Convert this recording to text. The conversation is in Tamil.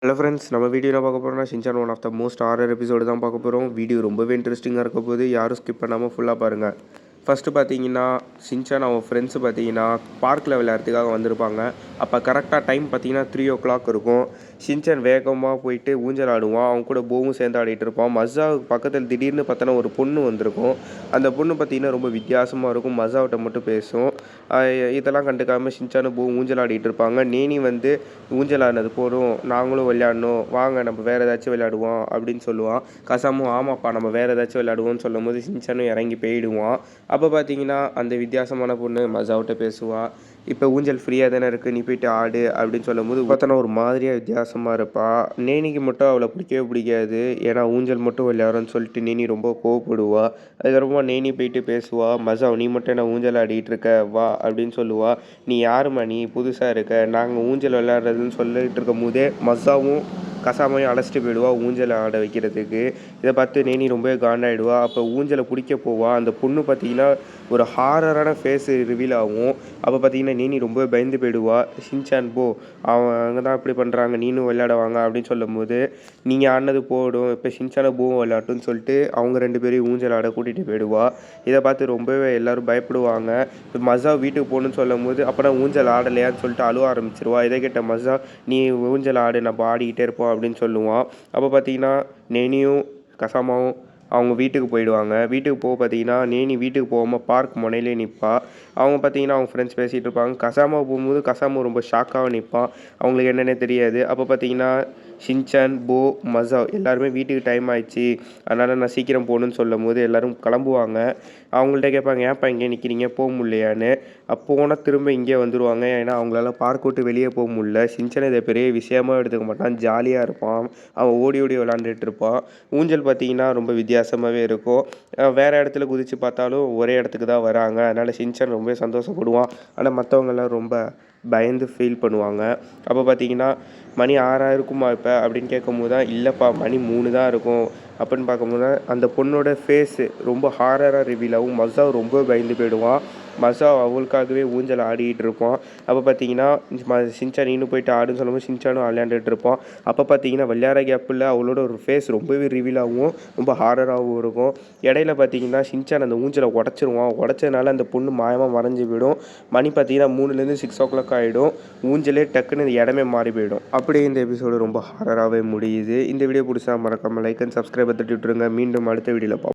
ஹலோ ஃப்ரெண்ட்ஸ், நம்ம வீடியோ என்ன பார்க்க போகிறோம்னா Shinchan one of the most horror episode தான் பார்க்க போகிறோம். வீடியோ ரொம்பவே இன்ட்ரெஸ்டிங்காக இருக்க போது, யாரும் ஸ்கிப் பண்ணாமல் ஃபுல்லாக பாருங்கள். ஃபஸ்ட்டு பார்த்தீங்கன்னா, ஷின்சான் அவன் ஃப்ரெண்ட்ஸு பார்த்தீங்கன்னா பார்க்கில் விளையாடுறதுக்காக வந்திருப்பாங்க. அப்போ கரெக்டாக டைம் பார்த்தீங்கன்னா 3:00 இருக்கும். ஷின்சான் வேகமாக போயிட்டு ஊஞ்சல் ஆடுவான். அவன் கூட போவும் சேர்ந்து ஆடிட்டு இருப்பான். மஸாவுக்கு பக்கத்தில் திடீர்னு பார்த்தோன்னா ஒரு பொண்ணு வந்திருக்கும். அந்த பொண்ணு பார்த்தீங்கன்னா ரொம்ப வித்தியாசமாக இருக்கும். மஸாவிட்ட மட்டும் பேசும். இதெல்லாம் கண்டுக்காமல் ஷின்சானும் போவும் ஊஞ்சல் ஆடிட்டு இருப்பாங்க. நேனி வந்து ஊஞ்சல் ஆடினது போதும், நாங்களும் விளையாடணும், வாங்க நம்ம வேறு ஏதாச்சும் விளையாடுவோம் அப்படின்னு சொல்லுவான். கசாமும் ஆமாப்பா நம்ம வேறு ஏதாச்சும் விளையாடுவோம்னு சொல்லும்போது ஷின்சானும் இறங்கி போயிடுவான். அப்போ பார்த்தீங்கன்னா அந்த வித்தியாசமான பொண்ணு மஸாவிட்ட பேசுவாள். இப்போ ஊஞ்சல் ஃப்ரீயாக தானே இருக்குது, நீ போய்ட்டு ஆடு அப்படின்னு சொல்லும்போது பார்த்தோன்னா ஒரு மாதிரியாக வித்தியாசமாக இருப்பாள். நேனிக்கு மட்டும் அவளை பிடிக்கவே பிடிக்காது. ஏன்னா ஊஞ்சல் மட்டும் விளையாடுறோன்னு சொல்லிட்டு நேனி ரொம்ப கோவப்படுவாள். அதுக்கப்புறமா நேனி போயிட்டு பேசுவாள். மஸா நீ மட்டும் என்ன ஊஞ்சல் ஆடிட்டு இருக்க, வா அப்படின்னு சொல்லுவாள். நீ யாரும்மா, நீ புதுசாக இருக்க, நாங்கள் ஊஞ்சல் விளையாடுறதுன்னு சொல்லிட்டு இருக்கும் போதே மஸாவும் கசாமையும் அழைச்சிட்டு போயிடுவா ஊஞ்சலை ஆட வைக்கிறதுக்கு. இதை பார்த்து நேனி ரொம்பவே காண்டாயிடுவா. அப்போ ஊஞ்சலை பிடிக்க போவா. அந்த பொண்ணு பார்த்தீங்கன்னா ஒரு ஹாரரான ஃபேஸு ரிவீல் ஆகும். அப்போ பார்த்தீங்கன்னா நேனி ரொம்பவே பயந்து போயிடுவா. ஷின்சான் போ, அவங்க தான் இப்படி பண்ணுறாங்க, நீனும் விளையாட வாங்க அப்படின்னு சொல்லும்போது, நீங்கள் ஆடினது போடும், இப்போ ஷின்சானை போவும் விளையாட்டுன்னு சொல்லிட்டு அவங்க 2 பேரையும் ஊஞ்சல் ஆட கூட்டிகிட்டு போயிடுவா. இதை பார்த்து ரொம்பவே எல்லோரும் பயப்படுவாங்க. மஸா வீட்டுக்கு போகணுன்னு சொல்லும்போது, அப்போனா ஊஞ்சல் ஆடலையான்னு சொல்லிட்டு அழுவ ஆரம்பிச்சிருவா. இதை கேட்ட மஸா, நீ ஊஞ்சல் ஆடு, நம்ம ஆடிக்கிட்டே இருப்போம் அப்படின்னு சொல்லுவான். அப்போ பார்த்தீங்கன்னா நேனியும் கசாமாவும் அவங்க வீட்டுக்கு போயிடுவாங்க. வீட்டுக்கு போக பார்த்தீங்கன்னா நேனி வீட்டுக்கு போகாமல் பார்க் முனையிலே நிற்பா. அவங்க பார்த்தீங்கன்னா அவங்க ஃப்ரெண்ட்ஸ் பேசிகிட்டு இருப்பாங்க. கசாமா போகும்போது கசாமா ரொம்ப ஷாக்காக நிற்பான். அவங்களுக்கு என்னென்னே தெரியாது. அப்போ பார்த்தீங்கன்னா ஷின்சான், போ, மஸா எல்லாருமே வீட்டுக்கு டைம் ஆயிடுச்சு, அதனால் நான் சீக்கிரம் போகணுன்னு சொல்லும்போது எல்லோரும் கிளம்புவாங்க. அவங்கள்ட்ட கேட்பாங்க, ஏன்ப்பா இங்கே நிற்கிறீங்க, போக முடியலையான்னு. அப்போனா திரும்ப இங்கே வந்துடுவாங்க. ஏன்னா அவங்களால பார்க் விட்டு வெளியே போக முடியல. ஷின்சான் இதை பெரிய விஷயமாக எடுத்துக்க மாட்டான், ஜாலியாக இருப்பான். அவன் ஓடி ஓடி விளாண்டுட்டு இருப்பான். ஊஞ்சல் பார்த்தீங்கன்னா ரொம்ப வித்தியாசமாகவே இருக்கும். வேறு இடத்துல குதித்து பார்த்தாலும் ஒரே இடத்துக்கு தான் வராங்க. அதனால் ஷின்சான் ரொம்ப சந்தோஷப்படுவான். ஆனால் மற்றவங்கெல்லாம் ரொம்ப பயந்து ஃபீல் பண்ணுவாங்க. அப்போ பார்த்தீங்கன்னா மணி 6 இருக்குமா இப்போ அப்படின்னு கேட்கும்போது தான், இல்லைப்பா மணி 3 தான் இருக்கும் அப்படின்னு பார்க்கும்போது தான் அந்த பொண்ணோட ஃபேஸு ரொம்ப ஹாரராக ரிவீல் ஆகும். மஸா ரொம்ப பயந்து போயிடுவான். மஸா அவளுக்காகவே ஊஞ்சல் ஆடிக்கிட்டு இருப்பான். அப்போ பார்த்தீங்கன்னா ஷின்சான் நீனும் போயிட்டு ஆடுன்னு சொல்லும்போது ஷின்சானும் விளையாண்டுட்டு இருப்பான். அப்போ பார்த்தீங்கன்னா விளையாட கேப்பில் அவளோட ஒரு ஃபேஸ் ரொம்பவே ரிவீல் ஆகும், ரொம்ப ஹாரராகவும் இருக்கும். இடையில பார்த்தீங்கன்னா ஷின்சான் அந்த ஊஞ்சலை உடச்சிருவான். உடச்சதுனால அந்த பொண்ணு மாயமாக மறைஞ்சு போயிடும். மணி பார்த்தீங்கன்னா 3லேருந்து 6:00 ஆகிடும். ஊஞ்சலே டக்குன்னு இந்த இடமே மாறி போயிடும். அப்படியே இந்த எபிசோடு ரொம்ப ஹாரராகவே முடியுது. இந்த வீடியோ பிடிச்சா மறக்காமல் லைக் அண்ட் சப்ஸ்கிரைப் தட்டி விட்டுருங்க. மீண்டும் அடுத்த வீடியோவில் பார்ப்போம்.